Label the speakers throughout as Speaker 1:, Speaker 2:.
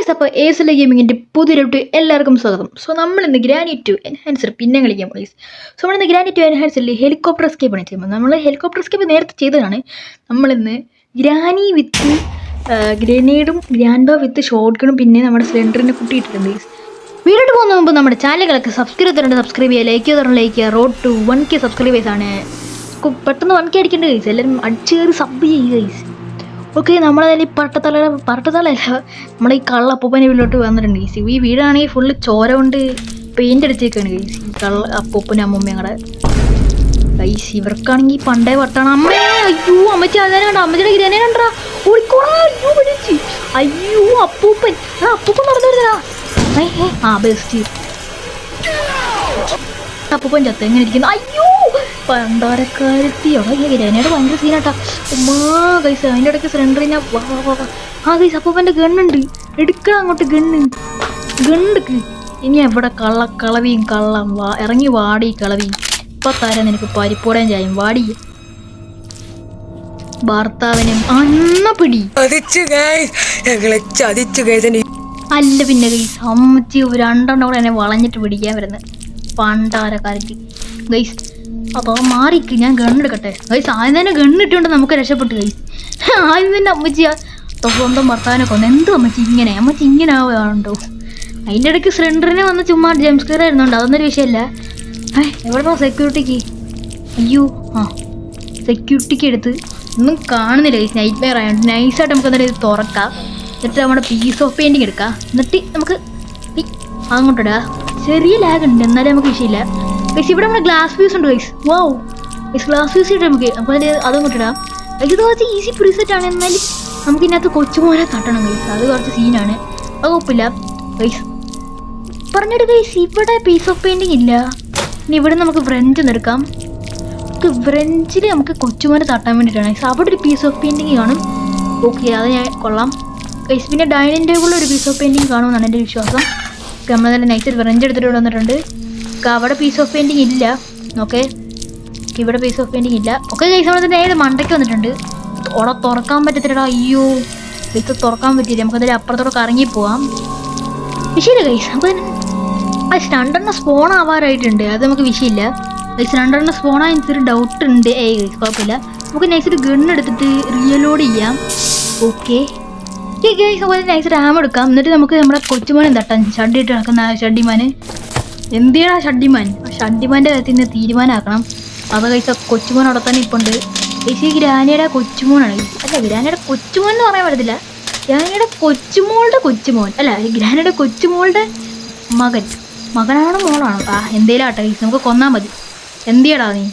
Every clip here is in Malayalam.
Speaker 1: ഗൈസ്, അപ്പോൾ ASL ഗെയിമിങ്ങിൻ്റെ പുതിയൊരു എല്ലാവർക്കും സ്വാഗതം. സോ നമ്മളിന്ന് ഗ്രാനി 2 എൻഹാൻസർ പിന്നെ കളിക്കാം ഗൈസ്. സോ നമ്മളിന്ന് ഗ്രാനി 2 എൻഹാൻസറിൽ ഹെലികോപ്റ്റർ എസ്കേപ്പ് ആണ് ചെയ്യുമ്പോൾ നമ്മൾ ഹെലികോപ്റ്റർ എസ്കേപ്പ് നേരത്തെ ചെയ്തതാണ്. നമ്മളിന്ന് ഗ്രാനി വിത്ത് ഗ്രനേഡും ഗ്രാൻഡോ വിത്ത് ഷോട്ട് ഗണും പിന്നെ നമ്മുടെ സിലിണ്ടറിനെ കുട്ടിയിട്ടിട്ടുണ്ട് ഗൈസ്. വീഡിയോട്ട് പോകുന്ന മുമ്പ് നമ്മുടെ ചാനലുകളൊക്കെ സബ്സ്ക്രൈബ് ചെയ്യുക, ലൈക്ക് ചെയ്യുക. റോഡ് ടു 1K സബ്സ്ക്രൈബേഴ്സ് ആണ്. പെട്ടെന്ന് 1K അടിക്കേണ്ട ഗൈസ്. എല്ലാവരും അടിച്ചു കയറി സബ് ചെയ്യുക ഗൈസ്. ഓക്കെ, നമ്മളതിൽ പട്ടത്തലല്ല നമ്മളെ ഈ കള്ള അപ്പൂപ്പനെ വീട്ടിലോട്ട് വന്നിട്ടുണ്ട് ഗൈസ്. ഈ വീടാണെങ്കിൽ ഫുള്ള് ചോര കൊണ്ട് പെയിൻ്റ് അടിച്ചേക്കാണ് ഗൈസ്. ഈ കള്ള അപ്പൂപ്പനും അമ്മൂമ്മയും കൂടെ ഗൈസ്. ഇവർക്കാണെങ്കിൽ പണ്ടേ വട്ടാണ്. അമ്മേ, അയ്യോ അമ്മച്ചി അതിനെ കണ്ട, അമ്മച്ചിയുടെ ഗ്രനെ കണ്ടാ ഓടിക്കോളാ. അയ്യോ പിടിച്ച്, അയ്യോ അപ്പൂപ്പൻ നടന്നു വരുന്നതാ. ബെസ്റ്റ് അപ്പൂപ്പൻ ചത്ത എങ്ങനെ ഇരിക്കുന്നു. അയ്യോ പണ്ടാരക്കാരത്തി ഗ്രനേഡ് ഭയങ്കര സീനാട്ടാ. ഉമ്മാ ഗൈസ്, അതിൻ്റെ ഇടയ്ക്ക് സിലിണ്ടറിനെ ഗൈസ് അപ്പൂപ്പൻ്റെ ഗണ്ണുണ്ട്. എടുക്കണം അങ്ങോട്ട് ഗണ്ണെടുക്ക്. ഇനി എവിടെ കളവിയും കള്ളം ഇറങ്ങി വാടി കളവി. ഇപ്പം തരാം നിനക്ക് പരിപ്പോടേം ചായും. വാടി ഭർത്താവിനും അന്നപ്പിടി അല്ല പിന്നെ ഗൈസ്. അമ്മച്ചി രണ്ടെണ്ണം കൂടെ എന്നെ വളഞ്ഞിട്ട് പിടിക്കാൻ വരുന്നത് പണ്ടാരക്കാരത്തി ഗൈസ്. അപ്പോൾ മാറിക്ക്, ഞാൻ ഗണ്ണെടുക്കട്ടെ ഗൈസ്. ആദ്യം തന്നെ ഗണ്ണിട്ടുകൊണ്ട് നമുക്ക് രക്ഷപ്പെട്ടു ഗൈസ്. ആദ്യം തന്നെ അമ്മച്ചി സ്വന്തം ഭർത്താവിനെ കൊന്നു. എന്തോ അമ്മച്ചി ഇങ്ങനെ ആവുകയാണോ. അതിൻ്റെ ഇടയ്ക്ക് സിലിണ്ടറിനെ വന്ന് ചുമ്മാ ജംസ്കെയർ ആയിരുന്നുണ്ട്. അതൊന്നൊരു വിഷയമല്ല. എവിടെയോ സെക്യൂരിറ്റിക്ക്, അയ്യോ സെക്യൂരിറ്റിക്ക് എടുത്ത് ഒന്നും കാണുന്നില്ല ഗൈസ്. നൈറ്റ് മെയർ ആയതുകൊണ്ട് നൈസായിട്ട് നമുക്ക് എന്തായാലും ഇത് തുറക്കാം. എന്നിട്ട് നമ്മുടെ പീസ് ഓഫ് പെയിൻറ്റിങ് എടുക്കാം. എന്നിട്ട് നമുക്ക് അങ്ങോട്ടിടുക. ചെറിയ ലാഗ് ഉണ്ട്, എന്നാലും നമുക്ക് വിഷയമില്ല ഗൈസ്. ഇവിടെ നമ്മുടെ ഗ്ലാസ് പീസ് ഉണ്ട് guys. Wow guys, glass piece ഇട്ട് നമുക്ക് അതങ്ങോട്ട് ഇടാം. ഇത് കുറച്ച് ഈസി പ്രീസെറ്റ് ആണ്. എന്നാലും നമുക്ക് ഇതിനകത്ത് കൊച്ചുമോനെ തട്ടണം ഗൈസ്. അത് കുറച്ച് സീനാണ്. അത് കുഴപ്പമില്ല ഗൈസ്. പറഞ്ഞിട്ട് ഗൈസ്, ഇവിടെ പീസ് ഓഫ് പെയിൻറ്റിങ് ഇല്ല. ഇനി ഇവിടെ നമുക്ക് ഫ്രഞ്ച് എടുക്കാം. ഫ്രഞ്ചിൽ നമുക്ക് കൊച്ചുമോനെ തട്ടാൻ വേണ്ടിയിട്ടാണ് ഗൈസ്. അവിടെ ഒരു പീസ് ഓഫ് പെയിൻറ്റിങ് കാണും. ഓക്കെ, അത് ഞാൻ കൊള്ളാം ഗൈസ്. പിന്നെ ഡൈനിങ് ടേബിളിൽ ഒരു പീസ് ഓഫ് പെയിൻറ്റിങ് കാണുമെന്നാണ് എൻ്റെ വിശ്വാസം. നമ്മൾ നല്ല നൈറ്റ് ഫ്രഞ്ച് എടുത്തിട്ട് ഇവിടെ വന്നിട്ടുണ്ട്. അവിടെ പീസ് ഓഫ് പെയിൻറ്റിങ് ഇല്ല. ഓക്കെ, ഇവിടെ പീസ് ഓഫ് പെയിൻറ്റിങ് ഇല്ല. ഓക്കെ ഗൈസ്, നമ്മൾ തന്നെ ഏത് മണ്ടയ്ക്ക് വന്നിട്ടുണ്ട്. ഓടെ തുറക്കാൻ പറ്റത്തില്ലടാ. അയ്യോ ഇത് തുറക്കാൻ പറ്റിയില്ല. നമുക്ക് എന്തായാലും അപ്പുറത്തോടെ കറങ്ങി പോവാം. വിഷയമില്ല ഗൈസ്. നമുക്ക് രണ്ടെണ്ണം സ്പോൺ ആവാറായിട്ടുണ്ട്. അത് നമുക്ക് വിഷയമില്ല ഗൈസ്. രണ്ടെണ്ണം സ്പോണായി എനിക്കൊരു ഡൗട്ട് ഉണ്ട്. ഗൈസ് കുഴപ്പമില്ല. നമുക്ക് നൈസൊരു ഗണ്ണെടുത്തിട്ട് റീലോഡ് ചെയ്യാം. ഓക്കെ ഗൈസ്, അതുപോലെ നൈസ് റാം എടുക്കാം. എന്നിട്ട് നമുക്ക് നമ്മുടെ കൊച്ചുമോനെ തട്ടാൻ ഷഡിയിട്ട് നടക്കുന്ന ഷഡിമാൻ. എന്തിനാ ഷഡിമാൻ? ഷഡിമാൻ്റെ കാര്യത്തിൽ നിന്ന് തീരുമാനമാക്കണം. അത് ഗൈസ് കൊച്ചുമോൻ അവിടെ തന്നെ ഇപ്പോൾ ഉണ്ട് ഗൈസ്. ഈ ഗ്രാനിയുടെ കൊച്ചുമോനാണ് ഗൈസ്. അല്ല, ഗ്രാനിയുടെ കൊച്ചുമോൻ എന്ന് പറയാൻ പറ്റത്തില്ല. ഗ്രാനിയുടെ കൊച്ചുമോൻ അല്ല, ഗ്രാനിയുടെ കൊച്ചുമോളുടെ മകനാണോ മോളാണോ? എന്തേലും ആട്ടെ ഗൈസ്, നമുക്ക് കൊന്നാൽ മതി. എന്തിയാടാ നീ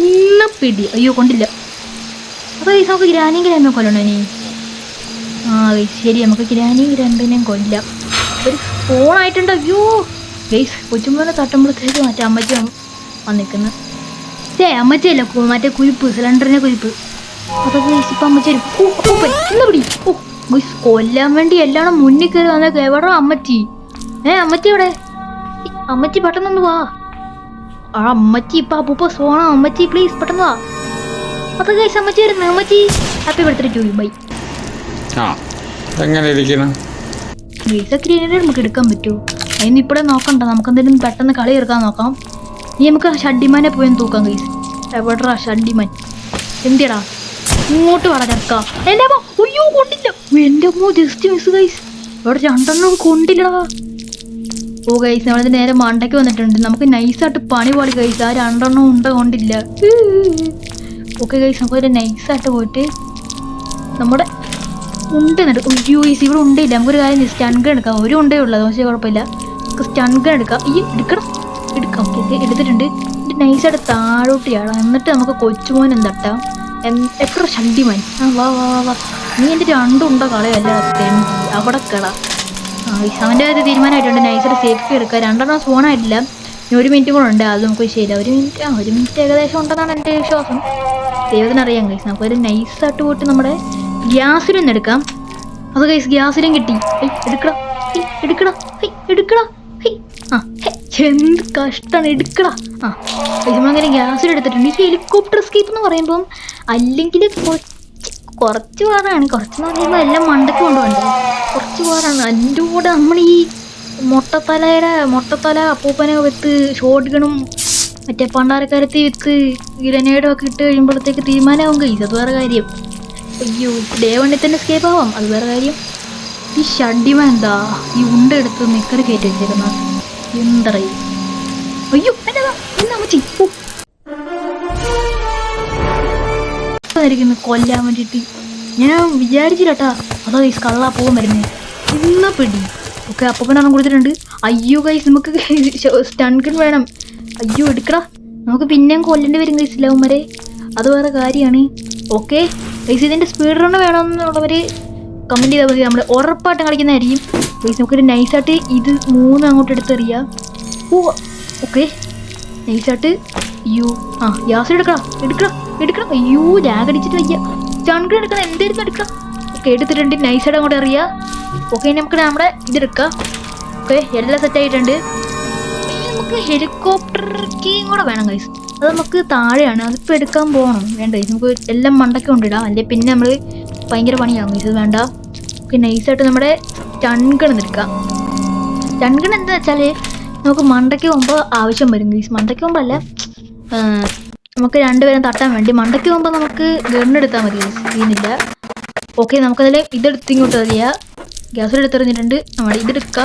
Speaker 1: ഇന്ന് പിടി. അയ്യോ കൊണ്ടില്ല. അപ്പോൾ ഗൈസ് നമുക്ക് ഗ്രാനിയും ഗ്രാമിയെ കൊല്ലണോ നീ? ഗൈസ് ശരി, നമുക്ക് ഗ്രാനിയും ഗ്രാമ്പിനെയും കൊല്ലാം. ഒരു ഫോണായിട്ടുണ്ട്. അയ്യോ ഗൈസ്, കൊച്ചുമോനെ തട്ടുമ്പോഴത്തേക്ക് മറ്റേ അമ്മച്ചി വന്നിരിക്കുന്നത്. അമ്മച്ചിയല്ല, മറ്റേ കുരിപ്പ്, സിലിണ്ടറിൻ്റെ കുരിപ്പ്. അതൊക്കെ ഗൈസ് ഇപ്പം അമ്മച്ചി ഇന്ന് പിടി. ഗൈസ് കൊല്ലാൻ വേണ്ടി എല്ലാം മുന്നിൽ കയറി വന്നേക്ക്. എവിടെ അമ്മച്ചി? അമ്മച്ചി എവിടെ? അമ്മച്ചി പെട്ടെന്നൊന്ന് വാ. അമ്മച്ചി ഇപ്പം അപ്പൂപ്പ സോണോ. അമ്മച്ചി പ്ലീസ് പെട്ടെന്ന് വാ. അപ്പൊ ഗൈസ് അമ്മച്ചി വരുന്നു. അമ്മച്ചി happy birthday to you. Bye. Grenade നമുക്ക് എടുക്കാൻ പറ്റുമോ? അതിന് ഇപ്പോഴേ നോക്കണ്ട. നമുക്ക് എന്തെങ്കിലും പെട്ടെന്ന് കളി എടുക്കാൻ നോക്കാം. ഇനി നമുക്ക് ഷഡിമാനെ പോയി തൂക്കാം ഗൈസ്. എവിടെടാ ഷഡിമാൻ? എന്തിയടാ ഇങ്ങോട്ട് വേണം ചക്ക. എൻ്റെ അയ്യോ കൊണ്ടില്ല. എൻ്റെ അമ്മോ ജസ്റ്റ് മിസ് ഗൈസ്. ഇവിടെ രണ്ടെണ്ണം കൊണ്ടില്ലടാ. ഓ ഗൈസ്, നമ്മളിത് നേരെ മണ്ടയ്ക്ക് വന്നിട്ടുണ്ട്. നമുക്ക് നൈസായിട്ട് പണി പോലെ ഗൈസ്. ആ രണ്ടെണ്ണം കൊണ്ടില്ല. ഓക്കെ ഗൈസ്, നമുക്ക് നൈസായിട്ട് പോയിട്ട് നമ്മുടെ ഉണ്ടെന്നിട്ട്. അയ്യോ ഗൈസ്, ഇവിടെ ഉണ്ടയില്ല. നമുക്കൊരു കാര്യം സ്റ്റൺ ഗൺ എടുക്കാം. ഒരു ഉണ്ടേ ഉള്ളത്, പക്ഷേ കുഴപ്പമില്ല. നമുക്ക് സ്റ്റൺ ഗൺ എടുക്കാം. എടുക്കാം. ഓക്കെ എടുത്തിട്ടുണ്ട്. എന്നിട്ട് നൈസായിട്ട് താഴോട്ട് ചാടാം. എന്നിട്ട് നമുക്ക് കൊച്ചുമോൻ തട്ടാം. എത്ര ഷണ്ടിമാൻ. വാ വാ വാ. നീ എൻ്റെ രണ്ടുണ്ടോ കളയല്ല അവിടെ കള. അവൻ്റെ കാര്യം തീരുമാനമായിട്ടുണ്ട്. നൈസായിട്ട് സേഫ്റ്റി എടുക്കുക. രണ്ടെണ്ണം ഫോണായിട്ടില്ല. ഇനി 1 മിനിറ്റ് കൂടെ ഉണ്ട്. അത് നമുക്ക് ശരിയില്ല. 1 മിനിറ്റ് ഏകദേശം ഉണ്ടെന്നാണ് എൻ്റെ വിശ്വാസം. ദൈവത്തിനറിയാം ഗൈസ്. നമുക്കൊരു നൈസായിട്ട് പോയിട്ട് നമ്മുടെ ഗ്യാസിലൊന്നും എടുക്കാം. അത് ഗൈസ് ഗ്യാസിലും കിട്ടി. എടുക്കടാ. എന്ത് കഷ്ടമാണ്. എടുക്കടാ. നമ്മളങ്ങനെ ഗ്യാസിലെടുത്തിട്ടുണ്ട്. ഈ ഹെലികോപ്റ്റർ എസ്കേപ്പ് എന്ന് പറയുമ്പം അല്ലെങ്കിൽ കുറച്ച് പാടാണ്. കുറച്ചെന്ന് പറയുമ്പോൾ എല്ലാം മണ്ടയ്ക്ക് കൊണ്ടുപോകണ്ടേ. കുറച്ച് ലാസ്റ്റ് പോകാനാണ്. അതിൻ്റെ കൂടെ നമ്മൾ ഈ മുട്ടത്തല അപ്പൂപ്പനെ വിത്ത് ഷോട്ട് ഗണും മറ്റേ പണ്ടാരക്കാരത്തി വിത്ത് ഗ്രനേഡും ഒക്കെ ഇട്ട് കഴിയുമ്പോഴത്തേക്ക് തീരുമാനമാവും ഗൈസ്. അത് വേറെ കാര്യം. അയ്യോ ഡേ 1 തന്നെ എസ്കേപ്പ് ആവാം, അത് വേറെ കാര്യം. ഈ ഷഡിമ എന്താ ഈ ഉണ്ട എടുത്ത് നിക്കറി കയറ്റി വെച്ചേക്കുന്ന എന്തറിയും. അയ്യോ എന്നതാ കൊല്ലാൻ വേണ്ടിയിട്ട് ഞാൻ വിചാരിച്ചില്ലട്ടാ. അതാ ഗൈസ് കള്ളാ പോകാൻ വരുന്നത് ഇന്ന പിടി. ഓക്കെ അപ്പൂപ്പനെണ്ണം കൊടുത്തിട്ടുണ്ട്. അയ്യോ ഗൈസ് നമുക്ക് സ്റ്റൺ വേണം. അയ്യോ എടുക്കടാ, നമുക്ക് പിന്നെയും കൊല്ലേണ്ടി വരും ഗൈസ് ലവന്മാരെ, അത് വേറെ കാര്യമാണ്. ഓക്കെ ഗൈസ് ഇതിൻ്റെ സ്പീഡ് റണ്ണ് വേണമെന്നുള്ളവർ കമൻറ്റ് ചെയ്താൽ മതി, നമ്മൾ ഉറപ്പായിട്ടും കളിക്കുന്നതായിരിക്കും ഗൈസ്. നമുക്കൊരു നൈസായിട്ട് ഇത് 3 അങ്ങോട്ട് എടുത്തെറിയാം. ഓ ഓക്കെ നൈസായിട്ട്. അയ്യോ ഗ്യാസ് എടുക്കണം. അയ്യോ ലാഗ് അടിച്ചിട്ട് വയ്യ. സ്റ്റൺ എടുക്കണം, എന്തായിരുന്നു എടുക്കണം. ഓക്കെ എടുത്തിട്ടുണ്ട്, നൈസായിട്ട് അങ്ങോട്ട് എറിയാം. ഓക്കെ നമുക്ക് നമ്മുടെ ഇതെടുക്കാം. ഓക്കെ എല്ലാം സെറ്റായിട്ടുണ്ട്. നമുക്ക് ഹെലികോപ്റ്റർ കീയും കൂടെ വേണം ഗൈസ്. അത് നമുക്ക് താഴെയാണ്, അതിപ്പോൾ എടുക്കാൻ പോകണം. വേണ്ട ഗൈസ്, നമുക്ക് എല്ലാം മണ്ടയ്ക്ക് കൊണ്ടിടാം, അല്ലെ പിന്നെ നമ്മൾ ഭയങ്കര പണിയാകും ഗൈസ്. അത് വേണ്ട. ഓക്കെ നൈസായിട്ട് നമ്മുടെ സ്റ്റൺ എടുക്കാം. സ്റ്റൺ എന്താ വെച്ചാൽ നമുക്ക് മണ്ടയ്ക്ക് പോകുമ്പോൾ ആവശ്യം വരും ഗൈസ്. മണ്ടയ്ക്ക് പോകുമ്പോൾ അല്ല, നമുക്ക് 2 പേരും തട്ടാൻ വേണ്ടി. മണ്ടയ്ക്ക് പോകുമ്പോൾ നമുക്ക് ഗണ്ണെടുത്താൽ മതി ഗൈസ്, ചെയ്യുന്നില്ല. ഓക്കെ നമുക്കതിൽ ഇതെടുത്ത് ഇങ്ങോട്ട് എറിയാം. ഗ്യാസ് എടുത്തെറിഞ്ഞിട്ടുണ്ട്, നമ്മുടെ ഇതെടുക്കുക.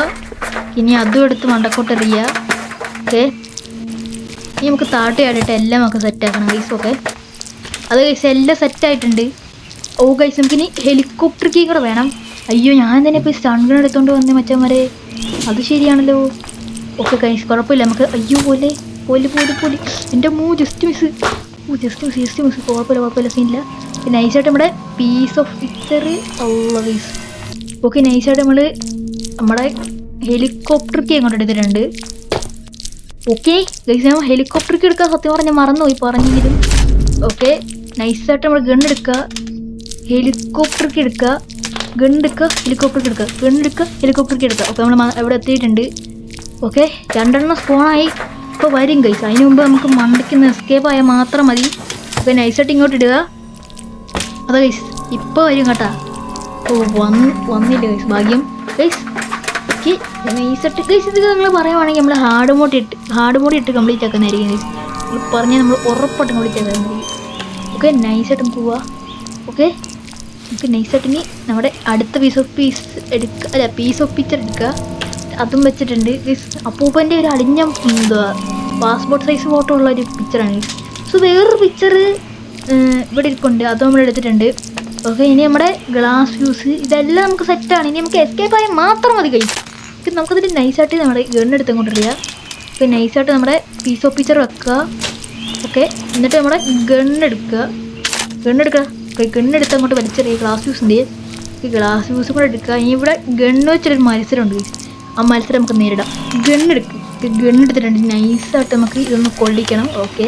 Speaker 1: ഇനി അതും എടുത്ത് മണ്ടക്കോട്ട് എറിയുക. ഓക്കെ ഇനി നമുക്ക് താട്ടയായിട്ട് എല്ലാം നമുക്ക് സെറ്റാക്കണം ഗൈസ്. ഓക്കെ അത് ഗൈസ് എല്ലാം സെറ്റായിട്ടുണ്ട്. ഓ ഗൈസ് നമുക്കിനി ഹെലികോപ്റ്റർ കീ കൂടെ വേണം. അയ്യോ ഞാൻ തന്നെ ഇപ്പോൾ സ്റ്റൺ എടുത്തുകൊണ്ട് വന്നേ മച്ചന്മാരെ, അത് ശരിയാണല്ലോ. ഓക്കെ ഗൈസ് കുഴപ്പമില്ല നമുക്ക്. അയ്യോ പോലെ എൻ്റെ ജസ്റ്റ് മിസ്. കുഴപ്പമില്ല സീനില്ല. നൈസായിട്ട് നമ്മുടെ പീസ് ഓഫ് പിക്ചർ ഉള്ള ഗൈസ്. ഓക്കെ നൈസായിട്ട് നമ്മുടെ ഹെലികോപ്റ്റർ കീ അങ്ങോട്ട് എടുത്തിട്ടുണ്ട്. ഓക്കെ ഗൈസ് ഞാൻ ഹെലികോപ്റ്റർ കീ എടുക്കാൻ സത്യം പറഞ്ഞാൽ മറന്നുപോയി പറഞ്ഞെങ്കിലും. ഓക്കെ നൈസായിട്ട് നമ്മൾ ഗണ്ണെടുക്കുക, ഹെലികോപ്റ്റർ കീ എടുക്കുക, ഗണ്ണെടുക്കുക, ഹെലികോപ്റ്റർ കീ എടുക്കുക, ഹെലികോപ്റ്റർ കീ എടുക്കുക. ഓക്കെ നമ്മൾ ഇവിടെ എത്തിയിട്ടുണ്ട്. ഓക്കെ 2 സ്പോണായി, ഇപ്പോൾ വരും ഗൈസ്. അതിന് മുമ്പ് നമുക്ക് മണ്ടയ്ക്കുന്ന എസ്കേപ്പ് ആയാൽ മാത്രം മതി. ഓക്കെ നൈസായിട്ട് ഇങ്ങോട്ട് ഇടുക. അതാ ഗൈസ് ഇപ്പോൾ വരും കേട്ടാ. ഓ വന്നില്ല ഗൈസ്, ഭാഗ്യം ഗൈസ്. ഓക്കെ നൈസായിട്ട് ഗൈസ് ഇത് നിങ്ങൾ പറയുവാണെങ്കിൽ നമ്മൾ ഹാർഡ് മോഡ് ഇട്ട് കംപ്ലീറ്റ് ആക്കുന്നതായിരിക്കും ഗൈസ്. നമ്മൾ പറഞ്ഞാൽ നമ്മൾ ഉറപ്പായിട്ട് കംപ്ലീറ്റ് ആക്കുന്നതായിരിക്കും. ഓക്കെ നൈസായിട്ട് നമുക്ക് പോവാം. ഓക്കെ നമുക്ക് നൈസായിട്ട് ഇനി നമ്മുടെ അടുത്ത പീസ് ഓഫ് പിക്ചർ എടുക്കുക. അതും വെച്ചിട്ടുണ്ട് ഗൈസ്. അപ്പൂപ്പൻ്റെ ഒരു അടിഞ്ഞ പാസ്പോർട്ട് സൈസ് ഫോട്ടോ ഉള്ള ഒരു പിക്ചറാണ് ഗൈസ്. സോ വേറൊരു പിക്ചർ ഇവിടെ ഇരിപ്പുണ്ട്, അത് നമ്മൾ എടുത്തിട്ടുണ്ട്. ഓക്കെ ഇനി നമ്മുടെ ഗ്ലാസ് ഫ്യൂസ് ഇതെല്ലാം നമുക്ക് സെറ്റാണ്. ഇനി നമുക്ക് എസ്കേപ്പ് ആയാൽ മാത്രം മതി ഗൈസ്. നമുക്കതിൽ നൈസായിട്ട് നമ്മുടെ ഗണ്ണെടുത്ത് കൊണ്ടിരിക്കുക. ഓക്കെ നൈസായിട്ട് നമ്മുടെ പീസ് ഓഫ് പിക്ചർ വെക്കുക. ഓക്കെ എന്നിട്ട് നമ്മുടെ ഗണ്ണെടുക്കുക. ഓക്കെ ഗണ്ണെടുത്ത് അങ്ങോട്ട് വലിച്ചെറിയുക. ഗ്ലാസ് ഫ്യൂസിൻ്റെ ഗ്ലാസ് ഫ്യൂസും കൂടെ എടുക്കുക. ഇനി ഇവിടെ ഗണ്ണ് വെച്ചൊരു മത്സരമുണ്ട് ഗൈസ്, ആ മത്സരം നമുക്ക് നേരിടാം. ഗണ്ണെടുത്തിട്ടുണ്ട്, നൈസായിട്ട് നമുക്ക് ഇതൊന്ന് കൊള്ളിക്കണം. ഓക്കെ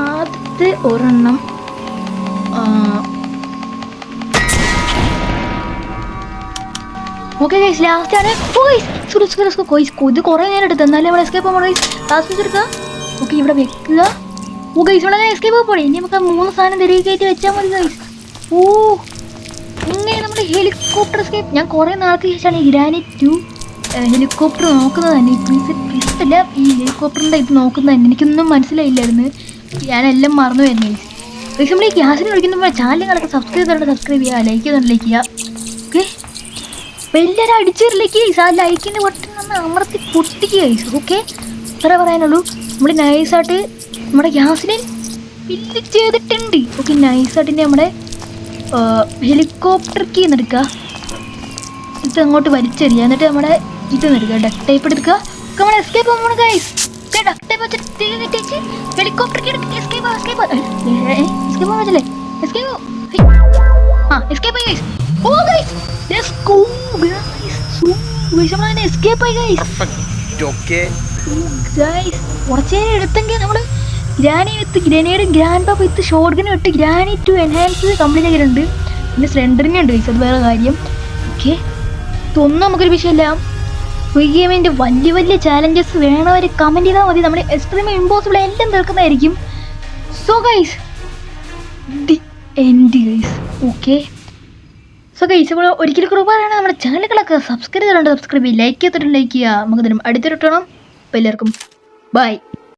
Speaker 1: ആദ്യത്തെ ഒരെണ്ണം ഓക്കെ ഗൈസ് ലാസ്റ്റാണ്. ഇത് കുറേ നേരം എടുത്ത് എന്നാലും നമ്മൾ എസ്കേപ്പ് ആവുമ്പോൾ ഗൈസ് ലാസ്റ്റ് എടുക്കുക. ഓക്കെ ഇവിടെ വെക്കുക. ഓ ഗൈസ് ഇവിടെ എസ്കേപ്പ് ആവുമ്പോൾ ഇനി നമുക്ക് 3 സാധനം തിരികെ കയറ്റി വെച്ചാൽ മതി ഗൈസ്. ഓ ഇങ്ങനെ നമ്മുടെ ഹെലികോപ്റ്റർ എസ്കേപ്പ്. ഞാൻ കുറേ നാൾക്ക് ശേഷമാണ് ഗ്രാനൈറ്റ് 2 ഹെലികോപ്റ്റർ നോക്കുന്നത് തന്നെ. പ്രീസല്ല ഈ ഹെലികോപ്റ്ററിൻ്റെ ഇത് നോക്കുന്നത് തന്നെ. എനിക്കൊന്നും മനസ്സിലായില്ലായിരുന്നു, ഞാനെല്ലാം മറന്നു വരുന്നത് ഗൈസ്. ഗൈസ് നമ്മൾ ഈ ഗ്യാസിന് വിളിക്കുമ്പോൾ ചാനലുകളൊക്കെ സബ്സ്ക്രൈബ് ചെയ്യുക, ലൈക്ക് ചെയ്യുക. ഓക്കെ അപ്പോൾ എല്ലാവരും അടിച്ചേരിലേക്ക് ഗൈസ് ആ ലൈക്കിൻ്റെ ബട്ടൺ ഒന്ന് അമർത്തി പൊട്ടിക്കുക ഗൈസ്. ഓക്കെ ഇത്ര പറയാനുള്ളൂ. നമ്മൾ നൈസായിട്ട് നമ്മുടെ ഗ്യാസിനെ ഫില്ല് ചെയ്തിട്ടുണ്ട്. ഓക്കെ നൈസായിട്ട് നമ്മുടെ ഹെലികോപ്റ്റർ കീ എടുക്കുക, ഇത് അങ്ങോട്ട് വലിച്ചെറിയുക. എന്നിട്ട് നമ്മുടെ ഇത് എടുക്കുക, ഡക്ക് ടൈപ്പ് എടുക്കുക. നമ്മുടെ എസ്കേപ്പ് ആവുമ്പോൾ ഗൈസ് ഡക്ക് ടൈപ്പ് വെച്ചിട്ട് ഹെലികോപ്റ്റർ കീ എടുക്കുക. എസ്കേപ്പ് പറ്റില്ലേ? എസ്കേപ്പ് ആയി guys. Oh guys let's go guys. നമ്മൾ എസ്കേപ്പ് ആയി ഗൈസ്. ഗൈസ് കുറച്ച് നേരം എടുത്തെങ്കിൽ നമ്മൾ ഗ്രാനി വിത്ത് ഗ്രനേഡും ഗ്രാൻഡ് പാപ്പ് വിത്ത് ഷോട്ട് ഗനും ഇട്ട് ഗ്രാനി 2 എൻഹാൻസ് കംപ്ലീറ്റ് ആക്കിയിട്ടുണ്ട്. പിന്നെ സ്ലെൻഡറിങ് ഉണ്ട് ഗൈസ്, അത് വേറെ കാര്യം. ഓക്കെ ഇതൊന്നും നമുക്കൊരു വിഷയമല്ല. ഈ ഗെയിമിൻ്റെ വലിയ ചാലഞ്ചസ് വേണവർ കമൻറ്റ് ചെയ്താൽ മതി, നമ്മൾ എക്സ്ട്രീം ഇമ്പോസിബിൾ എല്ലാം തീർക്കുന്നതായിരിക്കും. So guys the end guys. Okay so so guys ഇപ്പോൾ ഒരിക്കലും കൂടെ പറയുകയാണെങ്കിൽ നമ്മുടെ ചാനലുകളൊക്കെ സബ്സ്ക്രൈബ് ചെയ്തിട്ടുണ്ട്, സബ്സ്ക്രൈബ് ചെയ്യുക, ലൈക്ക് ചെയ്തിട്ടുണ്ട്, ലൈക്ക് ചെയ്യുക. നമുക്ക് തരും അടുത്തൊരു ടണം. അപ്പോൾ എല്ലാവർക്കും ബൈ.